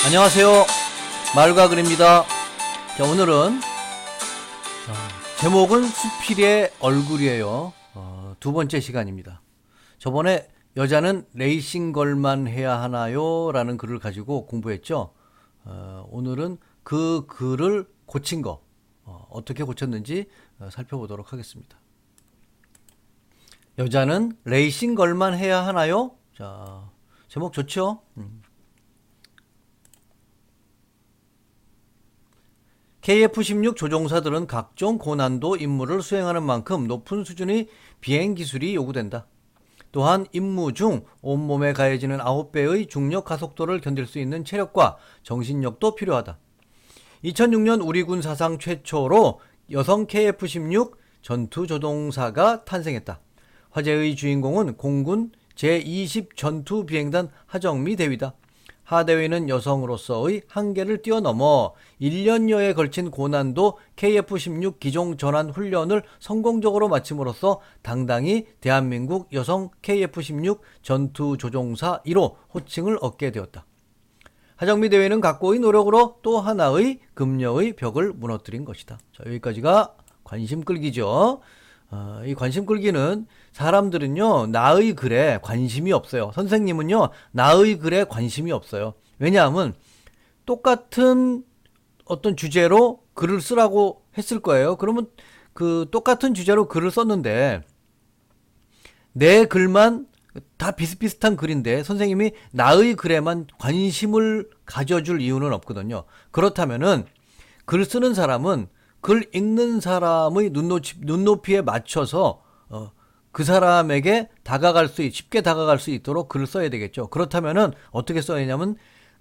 안녕하세요. 말과 글입니다. 자, 오늘은 제목은 수필의 얼굴이에요. 두 번째 시간입니다. 저번에 여자는 레이싱걸만 해야 하나요? 라는 글을 가지고 공부했죠. 오늘은 그 글을 고친 거, 어떻게 고쳤는지 살펴보도록 하겠습니다. 여자는 레이싱걸만 해야 하나요? 자, 제목 좋죠? KF-16 조종사들은 각종 고난도 임무를 수행하는 만큼 높은 수준의 비행 기술이 요구된다. 또한 임무 중 온몸에 가해지는 9배의 중력 가속도를 견딜 수 있는 체력과 정신력도 필요하다. 2006년 우리 군 사상 최초로 여성 KF-16 전투 조종사가 탄생했다. 화제의 주인공은 공군 제20 전투 비행단 하정미 대위다. 하 대위는 여성으로서의 한계를 뛰어넘어 1년여에 걸친 고난도 KF-16 기종 전환 훈련을 성공적으로 마침으로써 당당히 대한민국 여성 KF-16 전투 조종사 1호 호칭을 얻게 되었다. 하정미 대위는 각고의 노력으로 또 하나의 금녀의 벽을 무너뜨린 것이다. 자, 여기까지가 관심 끌기죠. 이 관심 끌기는 사람들은요, 나의 글에 관심이 없어요. 선생님은요, 나의 글에 관심이 없어요. 왜냐하면 똑같은 어떤 주제로 글을 쓰라고 했을 거예요. 그러면 그 똑같은 주제로 글을 썼는데 내 글만 다 비슷비슷한 글인데 선생님이 나의 글에만 관심을 가져줄 이유는 없거든요. 그렇다면은 글 쓰는 사람은 글 읽는 사람의 눈높이에 맞춰서 그 사람에게 쉽게 다가갈 수 있도록 글을 써야 되겠죠. 그렇다면은 어떻게 써야 되냐면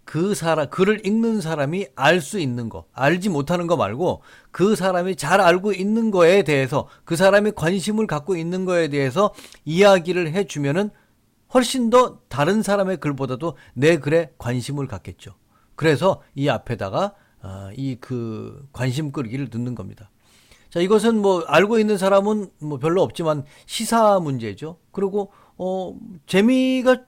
글을 읽는 사람이 알 수 있는 거, 알지 못하는 거 말고 그 사람이 잘 알고 있는 거에 대해서 그 사람이 관심을 갖고 있는 거에 대해서 이야기를 해주면은 훨씬 더 다른 사람의 글보다도 내 글에 관심을 갖겠죠. 그래서 이 앞에다가 관심 끌기를 넣는 겁니다. 자, 이것은 뭐 알고 있는 사람은 뭐 별로 없지만 시사 문제죠. 그리고 재미가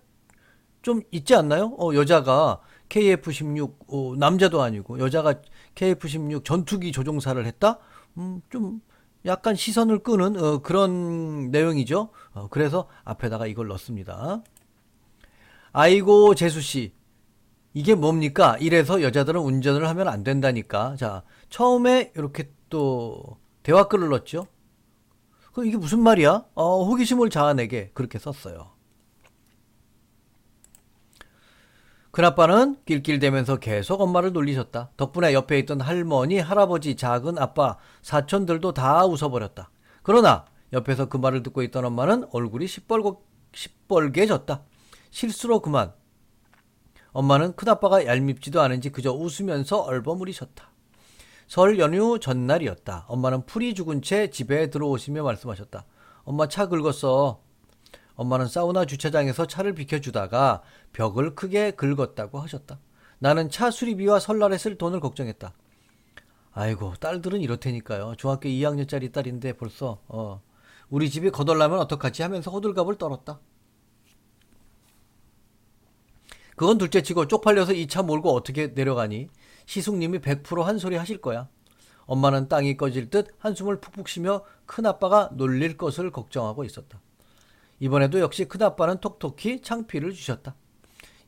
좀 있지 않나요? 여자가 KF-16 남자도 아니고 여자가 KF-16 전투기 조종사를 했다? 좀 약간 시선을 끄는 그런 내용이죠. 그래서 앞에다가 이걸 넣습니다. 아이고 재수씨, 이게 뭡니까? 이래서 여자들은 운전을 하면 안 된다니까. 자, 처음에 이렇게 또 대화글을 넣었죠. 그럼 이게 무슨 말이야? 호기심을 자아내게 그렇게 썼어요. 큰아빠는 낄낄대면서 계속 엄마를 놀리셨다. 덕분에 옆에 있던 할머니, 할아버지, 작은 아빠, 사촌들도 다 웃어버렸다. 그러나 옆에서 그 말을 듣고 있던 엄마는 얼굴이 시뻘개졌다. 실수로 그만. 엄마는 큰아빠가 얄밉지도 않은지 그저 웃으면서 얼버무리셨다. 설 연휴 전날이었다. 엄마는 풀이 죽은 채 집에 들어오시며 말씀하셨다. 엄마 차 긁었어. 엄마는 사우나 주차장에서 차를 비켜주다가 벽을 크게 긁었다고 하셨다. 나는 차 수리비와 설날에 쓸 돈을 걱정했다. 아이고, 딸들은 이렇다니까요. 중학교 2학년짜리 딸인데 벌써 우리 집이 거덜나면 어떡하지 하면서 호들갑을 떨었다. 그건 둘째치고 쪽팔려서 이 차 몰고 어떻게 내려가니? 시숙님이 100% 한 소리 하실 거야. 엄마는 땅이 꺼질 듯 한숨을 푹푹 쉬며 큰아빠가 놀릴 것을 걱정하고 있었다. 이번에도 역시 큰아빠는 톡톡히 창피를 주셨다.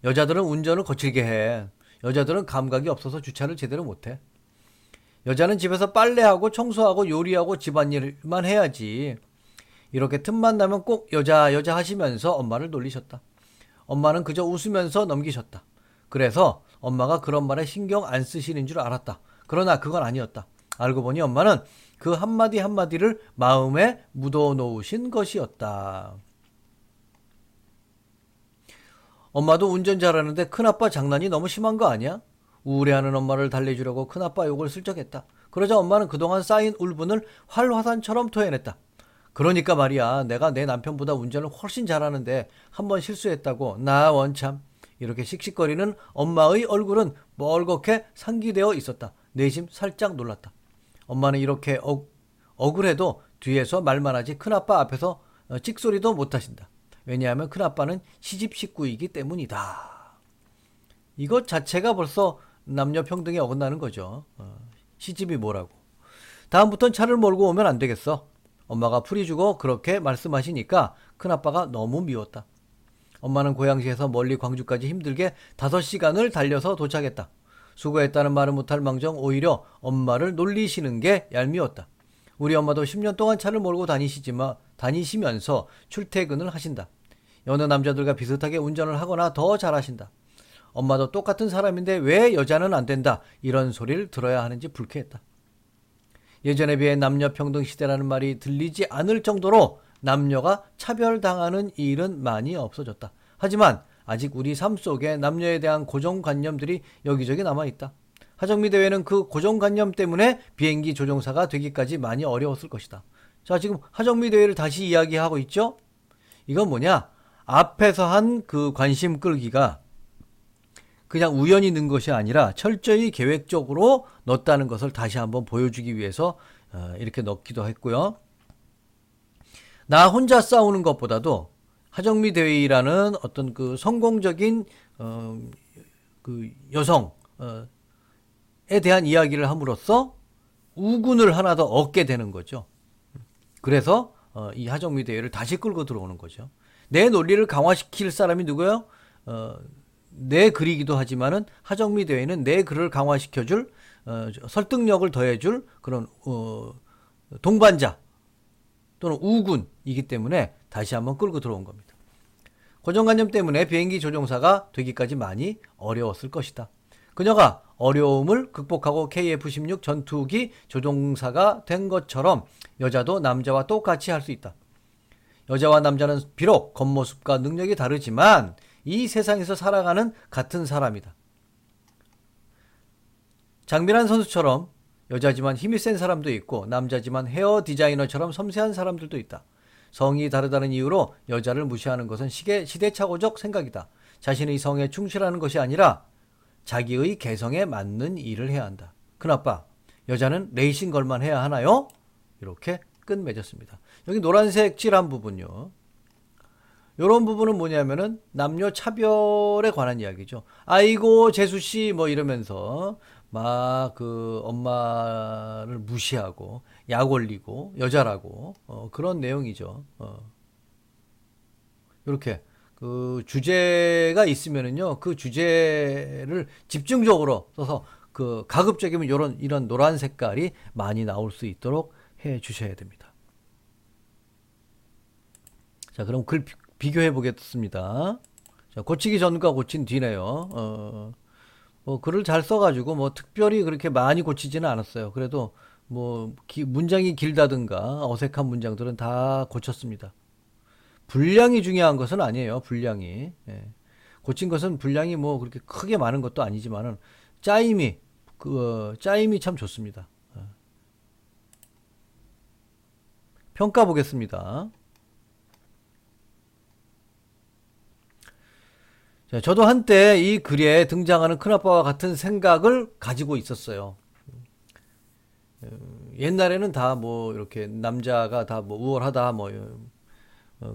여자들은 운전을 거칠게 해. 여자들은 감각이 없어서 주차를 제대로 못해. 여자는 집에서 빨래하고 청소하고 요리하고 집안일만 해야지. 이렇게 틈만 나면 꼭 여자 하시면서 엄마를 놀리셨다. 엄마는 그저 웃으면서 넘기셨다. 그래서 엄마가 그런 말에 신경 안 쓰시는 줄 알았다. 그러나 그건 아니었다. 알고 보니 엄마는 그 한마디 한마디를 마음에 묻어놓으신 것이었다. 엄마도 운전 잘하는데 큰아빠 장난이 너무 심한 거 아니야? 우울해하는 엄마를 달래주려고 큰아빠 욕을 슬쩍 했다. 그러자 엄마는 그동안 쌓인 울분을 활화산처럼 토해냈다. 그러니까 말이야, 내가 내 남편보다 운전을 훨씬 잘하는데 한 번 실수했다고. 나 원참. 이렇게 씩씩거리는 엄마의 얼굴은 멀겋게 상기되어 있었다. 내심 살짝 놀랐다. 엄마는 이렇게 억울해도 뒤에서 말만 하지 큰아빠 앞에서 찍소리도 못하신다. 왜냐하면 큰아빠는 시집 식구이기 때문이다. 이것 자체가 벌써 남녀 평등에 어긋나는 거죠. 시집이 뭐라고. 다음부턴 차를 몰고 오면 안 되겠어. 엄마가 풀이 주고 그렇게 말씀하시니까 큰아빠가 너무 미웠다. 엄마는 고양시에서 멀리 광주까지 힘들게 5시간을 달려서 도착했다. 수고했다는 말은 못할 망정 오히려 엄마를 놀리시는 게 얄미웠다. 우리 엄마도 10년 동안 차를 몰고 다니시면서 출퇴근을 하신다. 여느 남자들과 비슷하게 운전을 하거나 더 잘하신다. 엄마도 똑같은 사람인데 왜 여자는 안 된다 이런 소리를 들어야 하는지 불쾌했다. 예전에 비해 남녀평등 시대라는 말이 들리지 않을 정도로 남녀가 차별당하는 일은 많이 없어졌다. 하지만 아직 우리 삶 속에 남녀에 대한 고정관념들이 여기저기 남아있다. 하정미 대회는 그 고정관념 때문에 비행기 조종사가 되기까지 많이 어려웠을 것이다. 자, 지금 하정미 대회를 다시 이야기하고 있죠? 이건 뭐냐? 앞에서 한 그 관심 끌기가 그냥 우연히 는 것이 아니라 철저히 계획적으로 넣었다는 것을 다시 한번 보여주기 위해서 이렇게 넣기도 했고요. 나 혼자 싸우는 것보다도 하정미 대회라는 어떤 그 성공적인 그 여성에 대한 이야기를 함으로써 우군을 하나 더 얻게 되는 거죠. 그래서 이 하정미 대회를 다시 끌고 들어오는 거죠. 내 논리를 강화시킬 사람이 누구예요? 내 글이기도 하지만은 하정미 대회는 내 글을 강화시켜줄 설득력을 더해줄 그런 동반자 또는 우군이기 때문에 다시 한번 끌고 들어온 겁니다. 고정관념 때문에 비행기 조종사가 되기까지 많이 어려웠을 것이다. 그녀가 어려움을 극복하고 KF-16 전투기 조종사가 된 것처럼 여자도 남자와 똑같이 할 수 있다. 여자와 남자는 비록 겉모습과 능력이 다르지만 이 세상에서 살아가는 같은 사람이다. 장미란 선수처럼 여자지만 힘이 센 사람도 있고 남자지만 헤어 디자이너처럼 섬세한 사람들도 있다. 성이 다르다는 이유로 여자를 무시하는 것은 시대착오적 생각이다. 자신의 성에 충실하는 것이 아니라 자기의 개성에 맞는 일을 해야 한다. 큰아빠, 여자는 레이싱걸만 해야 하나요? 이렇게 끝맺었습니다. 여기 노란색 칠한 부분요. 이런 부분은 뭐냐면은 남녀 차별에 관한 이야기죠. 아이고 재수씨 뭐 이러면서 막 그 엄마를 무시하고 약 올리고 여자라고 그런 내용이죠. 이렇게 그 주제가 있으면은요 그 주제를 집중적으로 써서 그 가급적이면 이런 노란 색깔이 많이 나올 수 있도록 해 주셔야 됩니다. 자, 그럼 글 비교해 보겠습니다. 자, 고치기 전과 고친 뒤네요. 글을 잘 써가지고 뭐 특별히 그렇게 많이 고치지는 않았어요. 그래도 뭐 문장이 길다든가 어색한 문장들은 다 고쳤습니다. 분량이 중요한 것은 아니에요. 분량이. 예. 고친 것은 분량이 뭐 그렇게 크게 많은 것도 아니지만은 짜임이 참 좋습니다. 평가 보겠습니다. 자, 저도 한때 이 글에 등장하는 큰아빠와 같은 생각을 가지고 있었어요. 옛날에는 다 뭐 이렇게 남자가 다 뭐 우월하다 뭐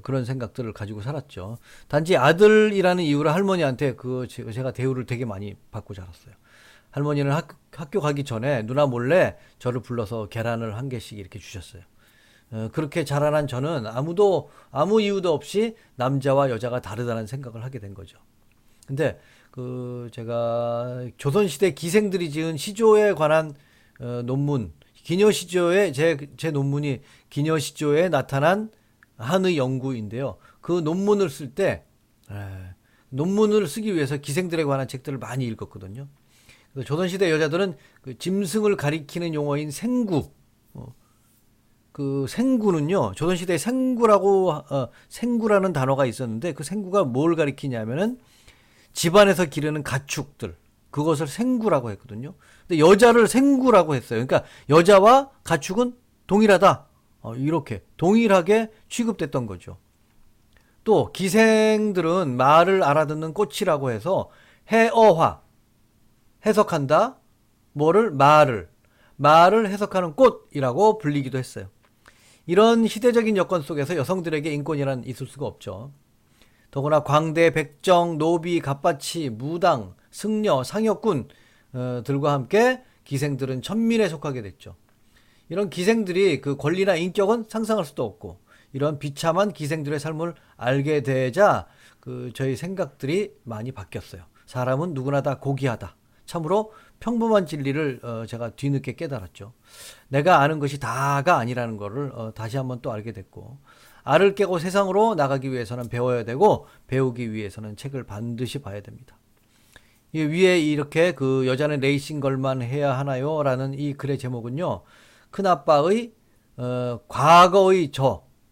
그런 생각들을 가지고 살았죠. 단지 아들이라는 이유로 할머니한테 제가 대우를 되게 많이 받고 자랐어요. 할머니는 학교 가기 전에 누나 몰래 저를 불러서 계란을 한 개씩 이렇게 주셨어요. 그렇게 자라난 저는 아무 이유도 없이 남자와 여자가 다르다는 생각을 하게 된 거죠. 근데 제가 조선시대 기생들이 지은 시조에 관한 논문, 기녀시조의 제 논문이 기녀시조에 나타난 한의 연구인데요. 그 논문을 쓸 때 논문을 쓰기 위해서 기생들에 관한 책들을 많이 읽었거든요. 조선시대 여자들은 그 짐승을 가리키는 용어인 생구, 그 생구는요, 조선시대에 생구라는 단어가 있었는데 그 생구가 뭘 가리키냐면은 집안에서 기르는 가축들, 그것을 생구라고 했거든요. 근데 여자를 생구라고 했어요. 그러니까 여자와 가축은 동일하다. 이렇게 동일하게 취급됐던 거죠. 또 기생들은 말을 알아듣는 꽃이라고 해서 해어화, 해석한다. 말을 해석하는 꽃이라고 불리기도 했어요. 이런 시대적인 여건 속에서 여성들에게 인권이란 있을 수가 없죠. 더구나 광대, 백정, 노비, 갑바치, 무당, 승려, 상여꾼 들과 함께 기생들은 천민에 속하게 됐죠. 이런 기생들이 그 권리나 인격은 상상할 수도 없고 이런 비참한 기생들의 삶을 알게 되자 저희 생각들이 많이 바뀌었어요. 사람은 누구나 다 고귀하다. 참으로 평범한 진리를 제가 뒤늦게 깨달았죠. 내가 아는 것이 다가 아니라는 것을 다시 한번 또 알게 됐고, 알을 깨고 세상으로 나가기 위해서는 배워야 되고 배우기 위해서는 책을 반드시 봐야 됩니다. 이 위에 이렇게 여자는 레이싱걸만 해야 하나요? 라는 이 글의 제목은요, 큰아빠의 과거의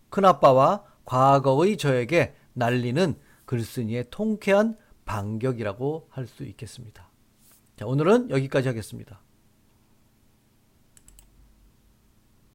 큰아빠와 과거의 저에게 날리는 글쓴이의 통쾌한 반격이라고 할 수 있겠습니다. 자, 오늘은 여기까지 하겠습니다.